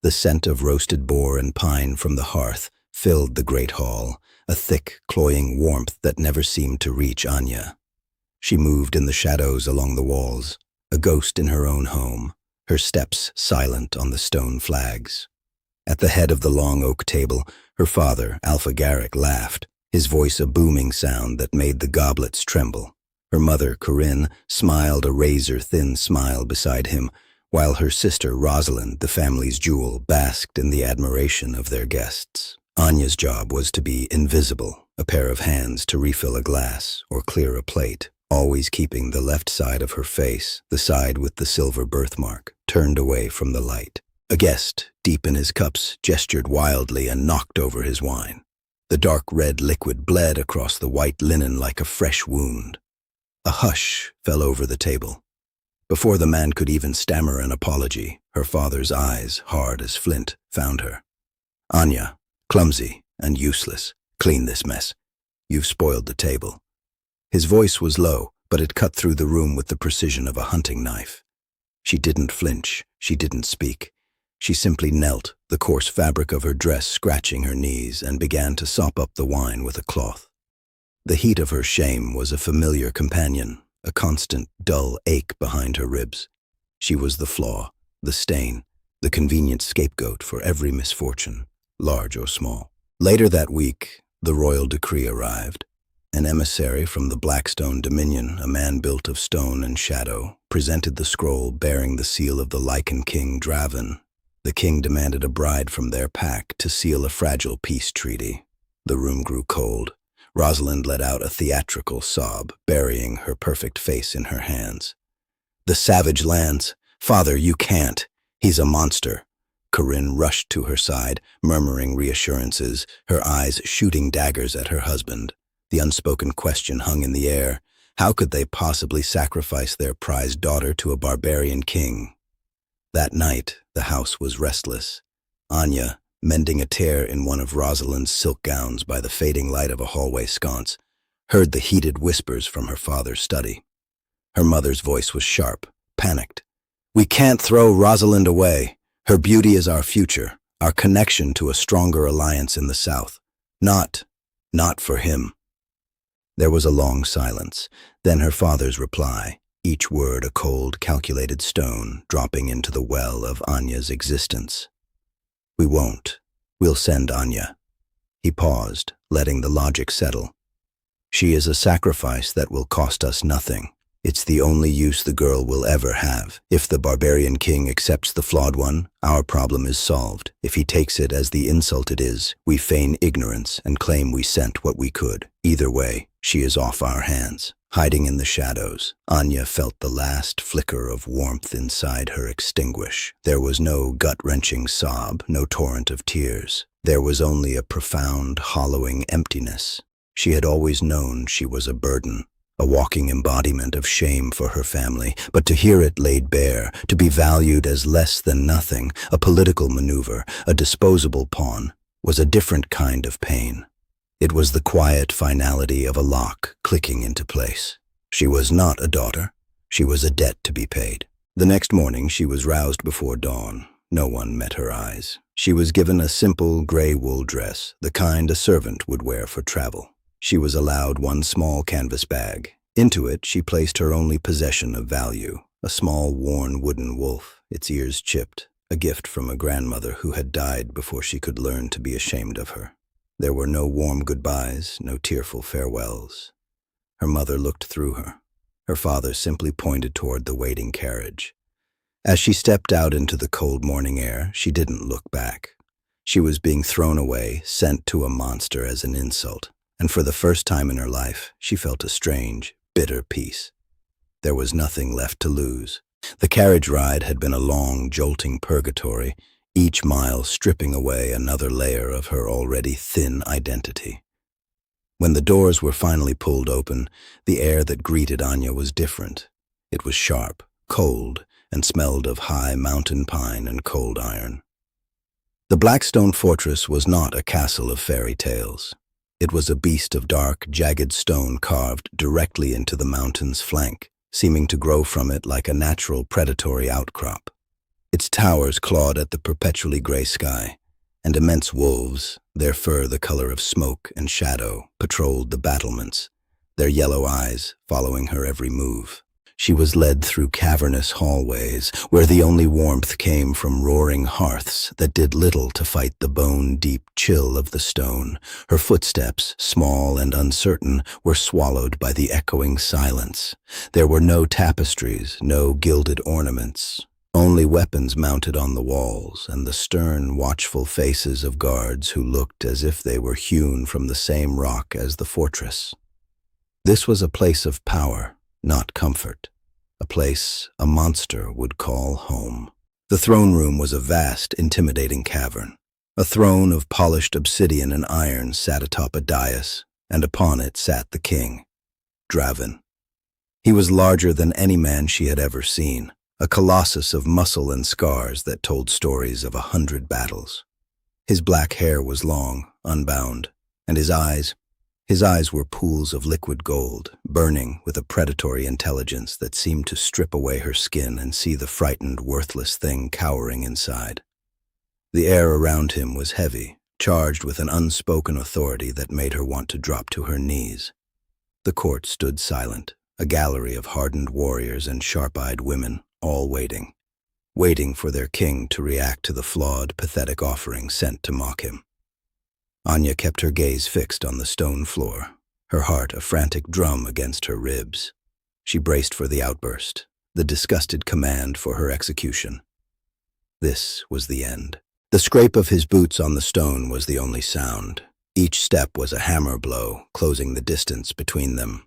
The scent of roasted boar and pine from the hearth filled the great hall, a thick, cloying warmth that never seemed to reach Anya. She moved in the shadows along the walls, a ghost in her own home, her steps silent on the stone flags. At the head of the long oak table, her father, Alpha Garrick, laughed, his voice a booming sound that made the goblets tremble. Her mother, Corinne, smiled a razor-thin smile beside him, while her sister, Rosalind, the family's jewel, basked in the admiration of their guests. Anya's job was to be invisible, a pair of hands to refill a glass or clear a plate, always keeping the left side of her face, the side with the silver birthmark, turned away from the light. A guest, deep in his cups, gestured wildly and knocked over his wine. The dark red liquid bled across the white linen like a fresh wound. A hush fell over the table. Before the man could even stammer an apology, her father's eyes, hard as flint, found her. "Anya, clumsy and useless, clean this mess. You've spoiled the table." His voice was low, but it cut through the room with the precision of a hunting knife. She didn't flinch, she didn't speak. She simply knelt, the coarse fabric of her dress scratching her knees, and began to sop up the wine with a cloth. The heat of her shame was a familiar companion, a constant, dull ache behind her ribs. She was the flaw, the stain, the convenient scapegoat for every misfortune, large or small. Later that week, the royal decree arrived. An emissary from the Blackstone Dominion, a man built of stone and shadow, presented the scroll bearing the seal of the Lycanthrope King Draven. The king demanded a bride from their pack to seal a fragile peace treaty. The room grew cold. Rosalind let out a theatrical sob, burying her perfect face in her hands. "The savage lands! Father, you can't! He's a monster!" Corinne rushed to her side, murmuring reassurances, her eyes shooting daggers at her husband. The unspoken question hung in the air. How could they possibly sacrifice their prized daughter to a barbarian king? That night, the house was restless. Anya, mending a tear in one of Rosalind's silk gowns by the fading light of a hallway sconce, heard the heated whispers from her father's study. Her mother's voice was sharp, panicked. "We can't throw Rosalind away. Her beauty is our future, our connection to a stronger alliance in the South. Not for him." There was a long silence, then her father's reply, each word a cold, calculated stone dropping into the well of Anya's existence. "We won't. We'll send Anya." He paused, letting the logic settle. "She is a sacrifice that will cost us nothing. It's the only use the girl will ever have. If the barbarian king accepts the flawed one, our problem is solved. If he takes it as the insult it is, we feign ignorance and claim we sent what we could. Either way, she is off our hands." Hiding in the shadows, Anya felt the last flicker of warmth inside her extinguish. There was no gut-wrenching sob, no torrent of tears. There was only a profound, hollowing emptiness. She had always known she was a burden, a walking embodiment of shame for her family, but to hear it laid bare, to be valued as less than nothing, a political maneuver, a disposable pawn, was a different kind of pain. It was the quiet finality of a lock clicking into place. She was not a daughter. She was a debt to be paid. The next morning she was roused before dawn. No one met her eyes. She was given a simple gray wool dress, the kind a servant would wear for travel. She was allowed one small canvas bag. Into it she placed her only possession of value, a small worn wooden wolf, its ears chipped, a gift from a grandmother who had died before she could learn to be ashamed of her. There were no warm goodbyes, no tearful farewells. Her mother looked through her. Her father simply pointed toward the waiting carriage. As she stepped out into the cold morning air, she didn't look back. She was being thrown away, sent to a monster as an insult, and for the first time in her life, she felt a strange, bitter peace. There was nothing left to lose. The carriage ride had been a long, jolting purgatory, each mile stripping away another layer of her already thin identity. When the doors were finally pulled open, the air that greeted Anya was different. It was sharp, cold, and smelled of high mountain pine and cold iron. The Blackstone fortress was not a castle of fairy tales. It was a beast of dark, jagged stone carved directly into the mountain's flank, seeming to grow from it like a natural predatory outcrop. Its towers clawed at the perpetually gray sky, and immense wolves, their fur the color of smoke and shadow, patrolled the battlements, their yellow eyes following her every move. She was led through cavernous hallways, where the only warmth came from roaring hearths that did little to fight the bone-deep chill of the stone. Her footsteps, small and uncertain, were swallowed by the echoing silence. There were no tapestries, no gilded ornaments, only weapons mounted on the walls and the stern, watchful faces of guards who looked as if they were hewn from the same rock as the fortress. This was a place of power, not comfort, a place a monster would call home. The throne room was a vast, intimidating cavern. A throne of polished obsidian and iron sat atop a dais, and upon it sat the king, Draven. He was larger than any man she had ever seen, a colossus of muscle and scars that told stories of 100 battles. His black hair was long, unbound, and his eyes were pools of liquid gold, burning with a predatory intelligence that seemed to strip away her skin and see the frightened, worthless thing cowering inside. The air around him was heavy, charged with an unspoken authority that made her want to drop to her knees. The court stood silent, a gallery of hardened warriors and sharp-eyed women, all waiting for their king to react to the flawed, pathetic offering sent to mock him. Anya kept her gaze fixed on the stone floor, her heart a frantic drum against her ribs. She braced for the outburst, the disgusted command for her execution. This was the end. The scrape of his boots on the stone was the only sound. Each step was a hammer blow, closing the distance between them.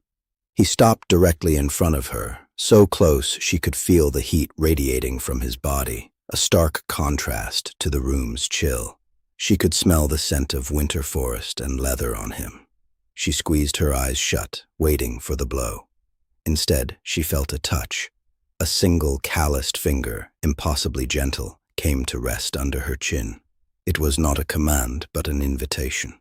He stopped directly in front of her, so close she could feel the heat radiating from his body, a stark contrast to the room's chill. She could smell the scent of winter forest and leather on him. She squeezed her eyes shut, waiting for the blow. Instead, she felt a touch. A single calloused finger, impossibly gentle, came to rest under her chin. It was not a command, but an invitation.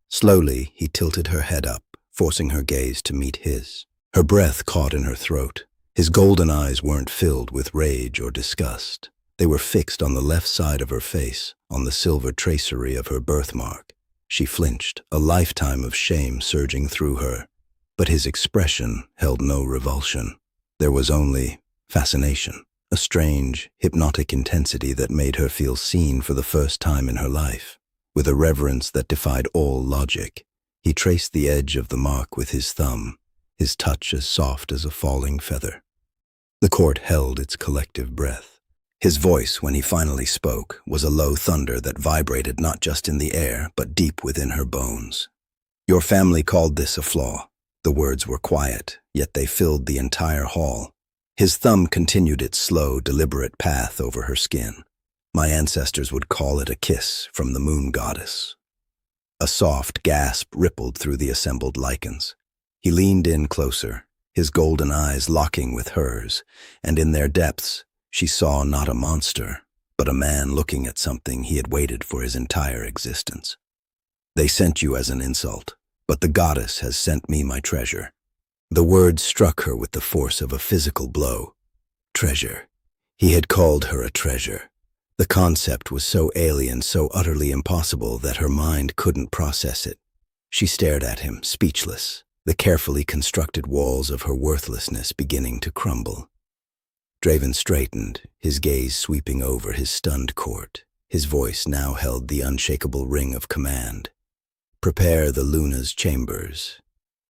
Slowly, he tilted her head up, forcing her gaze to meet his. Her breath caught in her throat. His golden eyes weren't filled with rage or disgust. They were fixed on the left side of her face, on the silver tracery of her birthmark. She flinched, a lifetime of shame surging through her. But his expression held no revulsion. There was only fascination, a strange, hypnotic intensity that made her feel seen for the first time in her life. With a reverence that defied all logic, he traced the edge of the mark with his thumb, his touch as soft as a falling feather. The court held its collective breath. His voice, when he finally spoke, was a low thunder that vibrated not just in the air, but deep within her bones. Your family called this a flaw. The words were quiet, yet they filled the entire hall. His thumb continued its slow, deliberate path over her skin. My ancestors would call it a kiss from the moon goddess. A soft gasp rippled through the assembled lichens. He leaned in closer, his golden eyes locking with hers, and in their depths, she saw not a monster, but a man looking at something he had waited for his entire existence. They sent you as an insult, but the goddess has sent me my treasure. The word struck her with the force of a physical blow. Treasure. He had called her a treasure. The concept was so alien, so utterly impossible that her mind couldn't process it. She stared at him, speechless, the carefully constructed walls of her worthlessness beginning to crumble. Draven straightened, his gaze sweeping over his stunned court. His voice now held the unshakable ring of command. Prepare the Luna's chambers.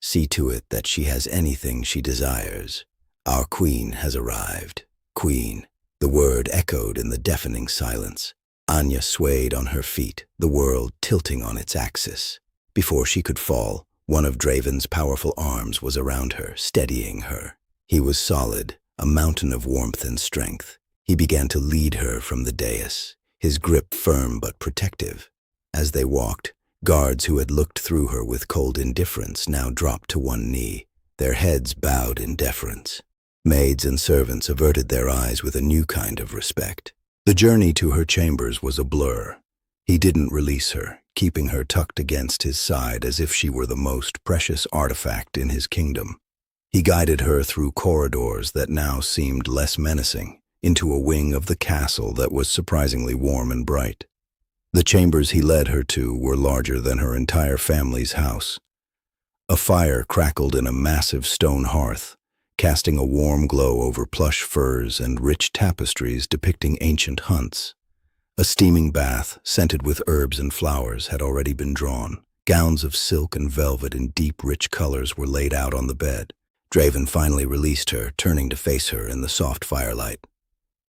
See to it that she has anything she desires. Our queen has arrived. Queen. The word echoed in the deafening silence. Anya swayed on her feet, the world tilting on its axis. Before she could fall, one of Draven's powerful arms was around her, steadying her. He was solid, a mountain of warmth and strength. He began to lead her from the dais, his grip firm but protective. As they walked, guards who had looked through her with cold indifference now dropped to one knee, their heads bowed in deference. Maids and servants averted their eyes with a new kind of respect. The journey to her chambers was a blur. He didn't release her, keeping her tucked against his side as if she were the most precious artifact in his kingdom. He guided her through corridors that now seemed less menacing, into a wing of the castle that was surprisingly warm and bright. The chambers he led her to were larger than her entire family's house. A fire crackled in a massive stone hearth, casting a warm glow over plush furs and rich tapestries depicting ancient hunts. A steaming bath, scented with herbs and flowers, had already been drawn. Gowns of silk and velvet in deep, rich colors were laid out on the bed. Draven finally released her, turning to face her in the soft firelight.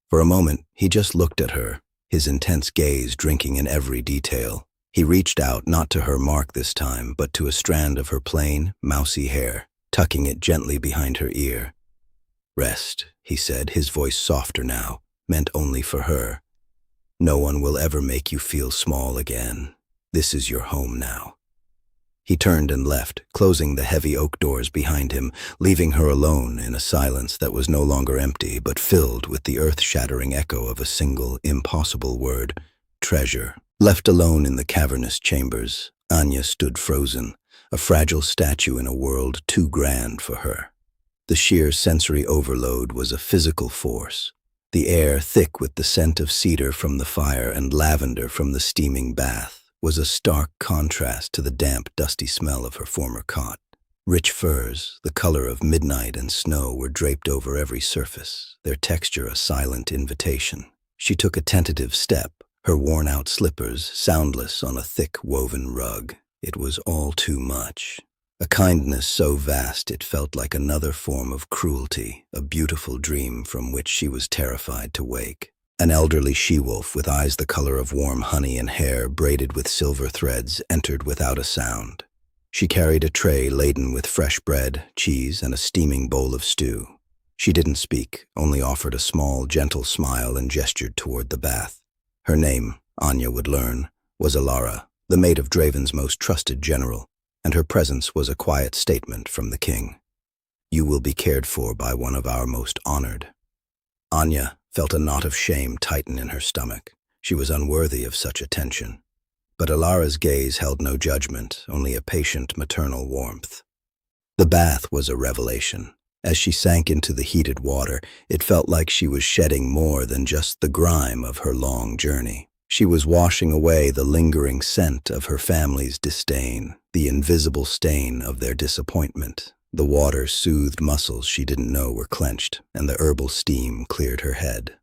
For a moment, he just looked at her, his intense gaze drinking in every detail. He reached out, not to her mark this time, but to a strand of her plain, mousy hair, tucking it gently behind her ear. "Rest," he said, his voice softer now, meant only for her. "No one will ever make you feel small again. This is your home now." He turned and left, closing the heavy oak doors behind him, leaving her alone in a silence that was no longer empty but filled with the earth-shattering echo of a single, impossible word: treasure. Left alone in the cavernous chambers, Anya stood frozen, a fragile statue in a world too grand for her. The sheer sensory overload was a physical force. The air, thick with the scent of cedar from the fire and lavender from the steaming bath, was a stark contrast to the damp, dusty smell of her former cot. Rich furs, the color of midnight and snow, were draped over every surface, their texture a silent invitation. She took a tentative step, her worn-out slippers soundless on a thick woven rug. It was all too much. A kindness so vast it felt like another form of cruelty, a beautiful dream from which she was terrified to wake. An elderly she-wolf with eyes the color of warm honey and hair braided with silver threads entered without a sound. She carried a tray laden with fresh bread, cheese, and a steaming bowl of stew. She didn't speak, only offered a small, gentle smile and gestured toward the bath. Her name, Anya would learn, was Alara, the mate of Draven's most trusted general, and her presence was a quiet statement from the king. "You will be cared for by one of our most honored." Anya felt a knot of shame tighten in her stomach. She was unworthy of such attention. But Alara's gaze held no judgment, only a patient maternal warmth. The bath was a revelation. As she sank into the heated water, it felt like she was shedding more than just the grime of her long journey. She was washing away the lingering scent of her family's disdain, the invisible stain of their disappointment. The water soothed muscles she didn't know were clenched, and the herbal steam cleared her head.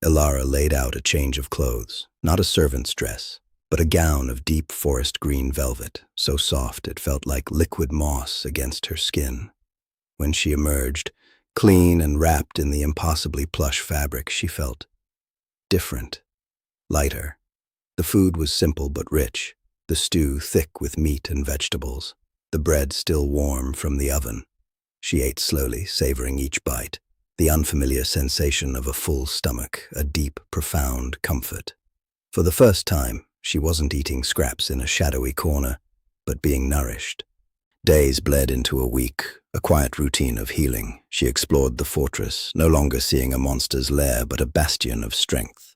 Alara laid out a change of clothes, not a servant's dress, but a gown of deep forest green velvet, so soft it felt like liquid moss against her skin. When she emerged, clean and wrapped in the impossibly plush fabric, she felt different, lighter. The food was simple but rich, the stew thick with meat and vegetables, the bread still warm from the oven. She ate slowly, savoring each bite, the unfamiliar sensation of a full stomach, a deep, profound comfort. For the first time, she wasn't eating scraps in a shadowy corner, but being nourished. Days bled into a week, a quiet routine of healing. She explored the fortress, no longer seeing a monster's lair but a bastion of strength.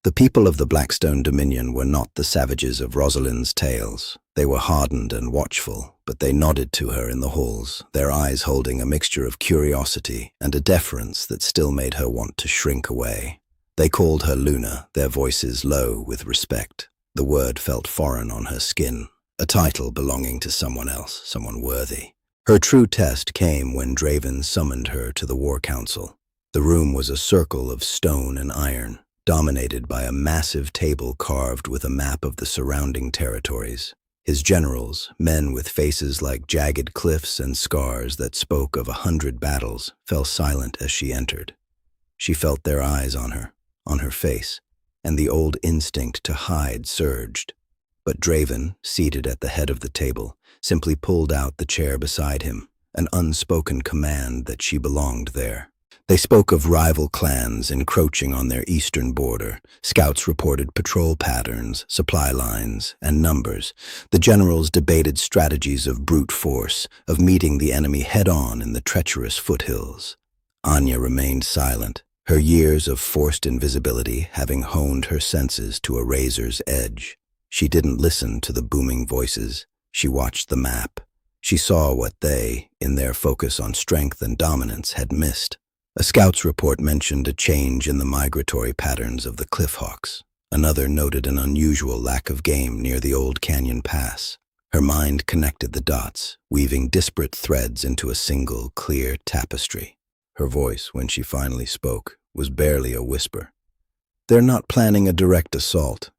The people of the Blackstone Dominion were not the savages of Rosalind's tales. They were hardened and watchful, but they nodded to her in the halls, their eyes holding a mixture of curiosity and a deference that still made her want to shrink away. They called her Luna, their voices low with respect. The word felt foreign on her skin, a title belonging to someone else, someone worthy. Her true test came when Draven summoned her to the War Council. The room was a circle of stone and iron, dominated by a massive table carved with a map of the surrounding territories. His generals, men with faces like jagged cliffs and scars that spoke of 100 battles, fell silent as she entered. She felt their eyes on her face, and the old instinct to hide surged. But Draven, seated at the head of the table, simply pulled out the chair beside him, an unspoken command that she belonged there. They spoke of rival clans encroaching on their eastern border. Scouts reported patrol patterns, supply lines, and numbers. The generals debated strategies of brute force, of meeting the enemy head-on in the treacherous foothills. Anya remained silent, her years of forced invisibility having honed her senses to a razor's edge. She didn't listen to the booming voices. She watched the map. She saw what they, in their focus on strength and dominance, had missed: A scout's report mentioned a change in the migratory patterns of the cliffhawks. Another noted an unusual lack of game near the old canyon pass. Her mind connected the dots, weaving disparate threads into a single, clear tapestry. Her voice, when she finally spoke, was barely a whisper. "They're not planning a direct assault."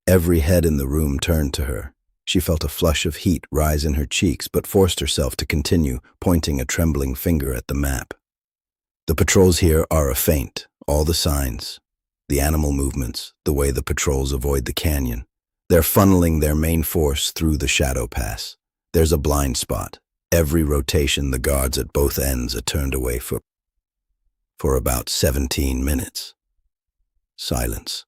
Every head in the room turned to her. She felt a flush of heat rise in her cheeks, but forced herself to continue, pointing a trembling finger at the map. "The patrols here are a feint, all the signs. The animal movements, the way the patrols avoid the canyon. They're funneling their main force through the shadow pass. There's a blind spot. Every rotation the guards at both ends are turned away for about 17 minutes. Silence.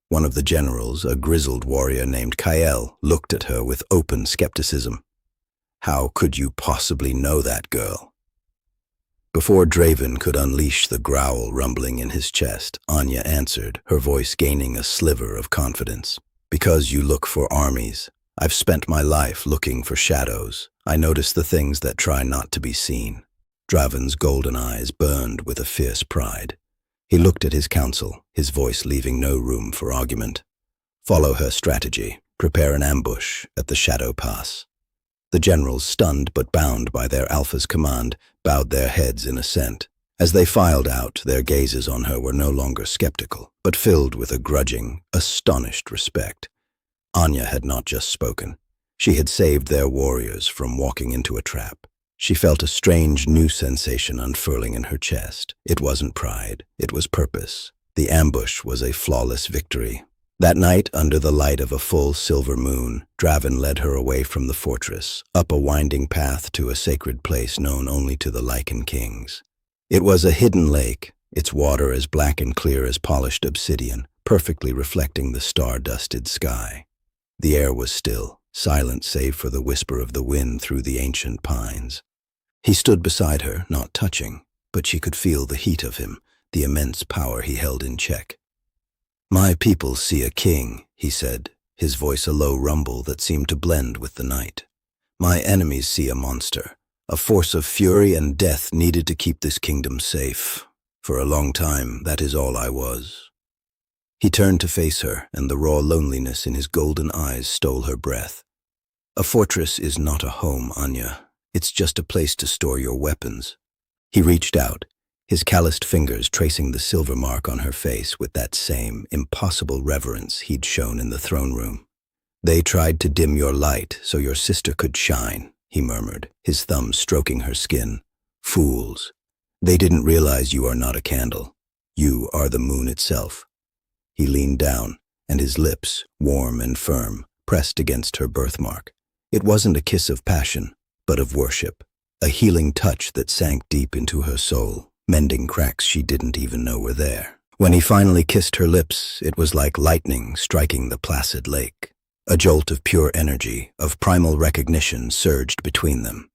One of the generals, a grizzled warrior named Kael, looked at her with open skepticism. "How could you possibly know that, girl?" Before Draven could unleash the growl rumbling in his chest, Anya answered, her voice gaining a sliver of confidence. "Because you look for armies. I've spent my life looking for shadows. I notice the things that try not to be seen." Draven's golden eyes burned with a fierce pride. He looked at his council, his voice leaving no room for argument. "Follow her strategy. Prepare an ambush at the shadow pass." The generals, stunned but bound by their alpha's command, bowed their heads in assent. As they filed out, their gazes on her were no longer skeptical, but filled with a grudging, astonished respect. Anya had not just spoken. She had saved their warriors from walking into a trap. She felt a strange new sensation unfurling in her chest. It wasn't pride, it was purpose. The ambush was a flawless victory. That night, under the light of a full silver moon, Draven led her away from the fortress, up a winding path to a sacred place known only to the Lycanthrope Kings. It was a hidden lake, its water as black and clear as polished obsidian, perfectly reflecting the star-dusted sky. The air was still, silent save for the whisper of the wind through the ancient pines. He stood beside her, not touching, but she could feel the heat of him, the immense power he held in check. "My people see a king," he said, his voice a low rumble that seemed to blend with the night. "My enemies see a monster, a force of fury and death needed to keep this kingdom safe. For a long time, that is all I was." He turned to face her, and the raw loneliness in his golden eyes stole her breath. "A fortress is not a home, Anya. It's just a place to store your weapons." He reached out, his calloused fingers tracing the silver mark on her face with that same impossible reverence he'd shown in the throne room. "They tried to dim your light so your sister could shine," he murmured, his thumb stroking her skin. "Fools. They didn't realize you are not a candle. You are the moon itself." He leaned down, and his lips, warm and firm, pressed against her birthmark. It wasn't a kiss of passion, but of worship, a healing touch that sank deep into her soul, mending cracks she didn't even know were there. When he finally kissed her lips, it was like lightning striking the placid lake. A jolt of pure energy, of primal recognition surged between them.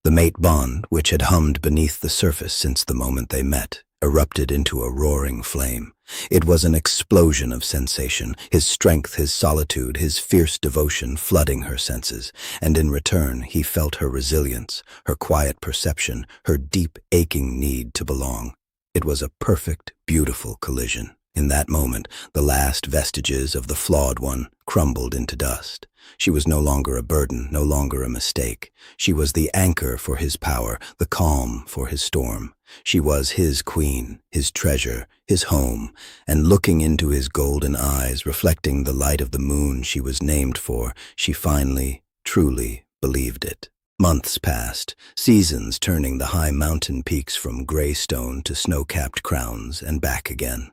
The mate bond, which had hummed beneath the surface since the moment they met, erupted into a roaring flame. It was an explosion of sensation, his strength, his solitude, his fierce devotion flooding her senses, and in return he felt her resilience, her quiet perception, her deep, aching need to belong. It was a perfect, beautiful collision. In that moment, the last vestiges of the flawed one crumbled into dust. She was no longer a burden, no longer a mistake. She was the anchor for his power, the calm for his storm. She was his queen, his treasure, his home, and looking into his golden eyes, reflecting the light of the moon she was named for, she finally, truly believed it. Months passed, seasons turning the high mountain peaks from gray stone to snow-capped crowns and back again.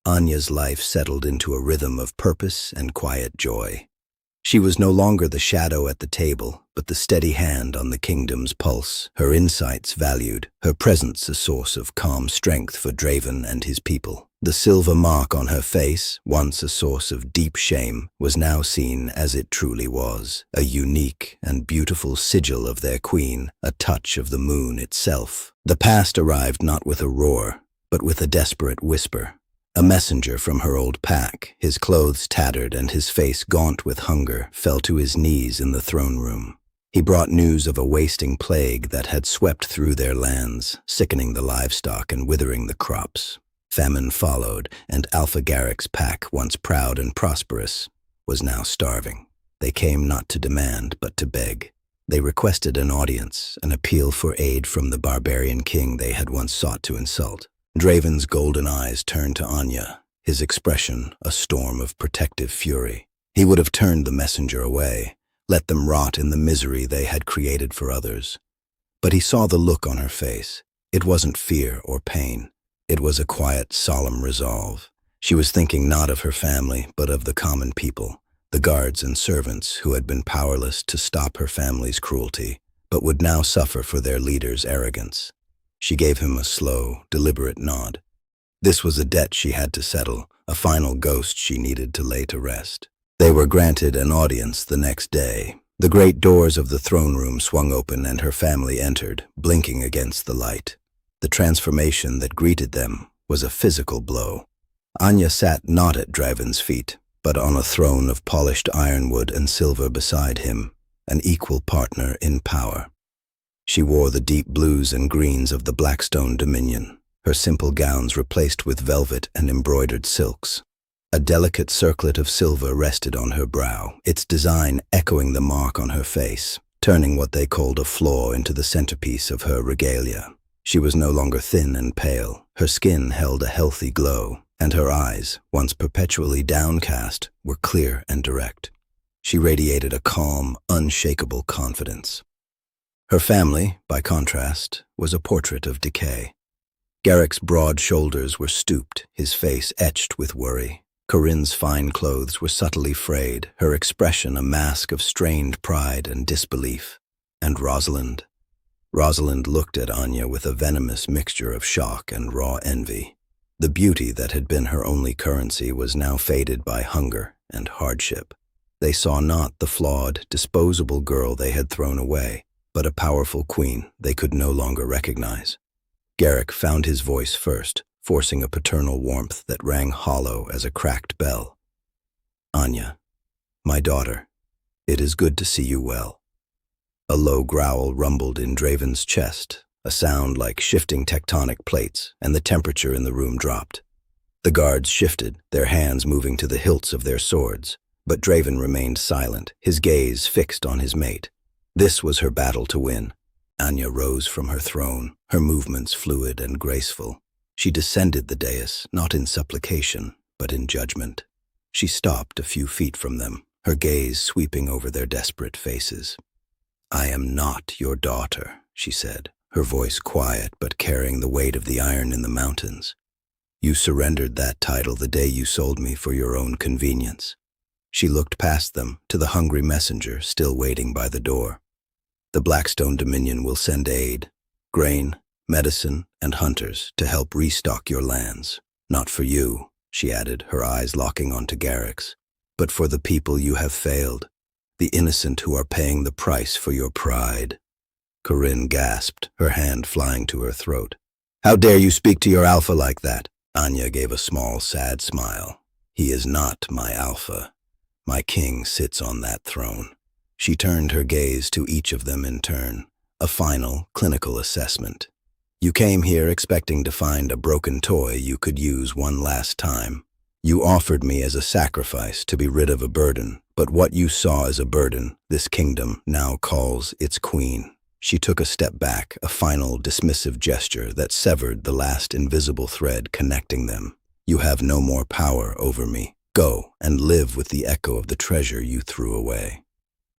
Anya's life settled into a rhythm of purpose and quiet joy. She was no longer the shadow at the table, but the steady hand on the kingdom's pulse, her insights valued, her presence a source of calm strength for Draven and his people. The silver mark on her face, once a source of deep shame, was now seen as it truly was, a unique and beautiful sigil of their queen, a touch of the moon itself. The past arrived not with a roar, but with a desperate whisper. A messenger from her old pack, his clothes tattered and his face gaunt with hunger, fell to his knees in the throne room. He brought news of a wasting plague that had swept through their lands, sickening the livestock and withering the crops. Famine followed, and Alpha Garrick's pack, once proud and prosperous, was now starving. They came not to demand, but to beg. They requested an audience, an appeal for aid from the barbarian king they had once sought to insult. Draven's golden eyes turned to Anya, his expression a storm of protective fury. He would have turned the messenger away, let them rot in the misery they had created for others. But he saw the look on her face. It wasn't fear or pain. It was a quiet, solemn resolve. She was thinking not of her family, but of the common people, the guards and servants who had been powerless to stop her family's cruelty, but would now suffer for their leader's arrogance. She gave him a slow, deliberate nod. This was a debt she had to settle, a final ghost she needed to lay to rest. They were granted an audience the next day. The great doors of the throne room swung open and her family entered, blinking against the light. The transformation that greeted them was a physical blow. Anya sat not at Draven's feet, but on a throne of polished ironwood and silver beside him, an equal partner in power. She wore the deep blues and greens of the Blackstone Dominion, her simple gowns replaced with velvet and embroidered silks. A delicate circlet of silver rested on her brow, its design echoing the mark on her face, turning what they called a flaw into the centerpiece of her regalia. She was no longer thin and pale. Her skin held a healthy glow, and her eyes, once perpetually downcast, were clear and direct. She radiated a calm, unshakable confidence. Her family, by contrast, was a portrait of decay. Garrick's broad shoulders were stooped, his face etched with worry. Corinne's fine clothes were subtly frayed, her expression a mask of strained pride and disbelief. And Rosalind? Rosalind looked at Anya with a venomous mixture of shock and raw envy. The beauty that had been her only currency was now faded by hunger and hardship. They saw not the flawed, disposable girl they had thrown away, but a powerful queen they could no longer recognize. Garrick found his voice first, forcing a paternal warmth that rang hollow as a cracked bell. "Anya, my daughter, it is good to see you well." A low growl rumbled in Draven's chest, a sound like shifting tectonic plates, and the temperature in the room dropped. The guards shifted, their hands moving to the hilts of their swords, but Draven remained silent, his gaze fixed on his mate. This was her battle to win. Anya rose from her throne, her movements fluid and graceful. She descended the dais, not in supplication, but in judgment. She stopped a few feet from them, her gaze sweeping over their desperate faces. "I am not your daughter," she said, her voice quiet but carrying the weight of the iron in the mountains. "You surrendered that title the day you sold me for your own convenience." She looked past them to the hungry messenger still waiting by the door. "The Blackstone Dominion will send aid, grain, medicine, and hunters to help restock your lands. Not for you," she added, her eyes locking onto Garrick's, "but for the people you have failed, the innocent who are paying the price for your pride." Corinne gasped, her hand flying to her throat. "How dare you speak to your alpha like that?" Anya gave a small, sad smile. "He is not my alpha. My king sits on that throne." She turned her gaze to each of them in turn, a final, clinical assessment. "You came here expecting to find a broken toy you could use one last time. You offered me as a sacrifice to be rid of a burden, but what you saw as a burden, this kingdom now calls its queen." She took a step back, a final, dismissive gesture that severed the last invisible thread connecting them. "You have no more power over me. Go and live with the echo of the treasure you threw away."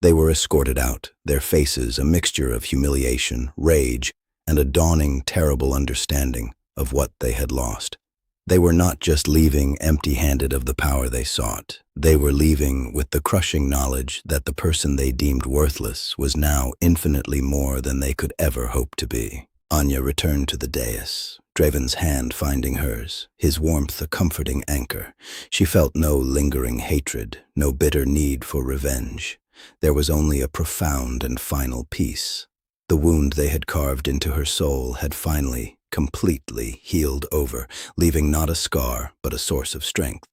They were escorted out, their faces a mixture of humiliation, rage, and a dawning, terrible understanding of what they had lost. They were not just leaving empty-handed of the power they sought. They were leaving with the crushing knowledge that the person they deemed worthless was now infinitely more than they could ever hope to be. Anya returned to the dais, Draven's hand finding hers, his warmth a comforting anchor. She felt no lingering hatred, no bitter need for revenge. There was only a profound and final peace. The wound they had carved into her soul had finally, completely healed over, leaving not a scar but a source of strength.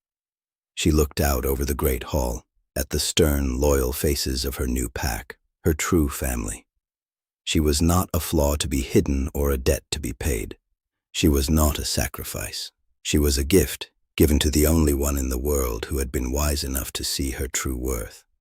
She looked out over the great hall, at the stern, loyal faces of her new pack. her true family. She was not a flaw to be hidden or a debt to be paid. She was not a sacrifice. She was a gift given to the only one in the world who had been wise enough to see her true worth.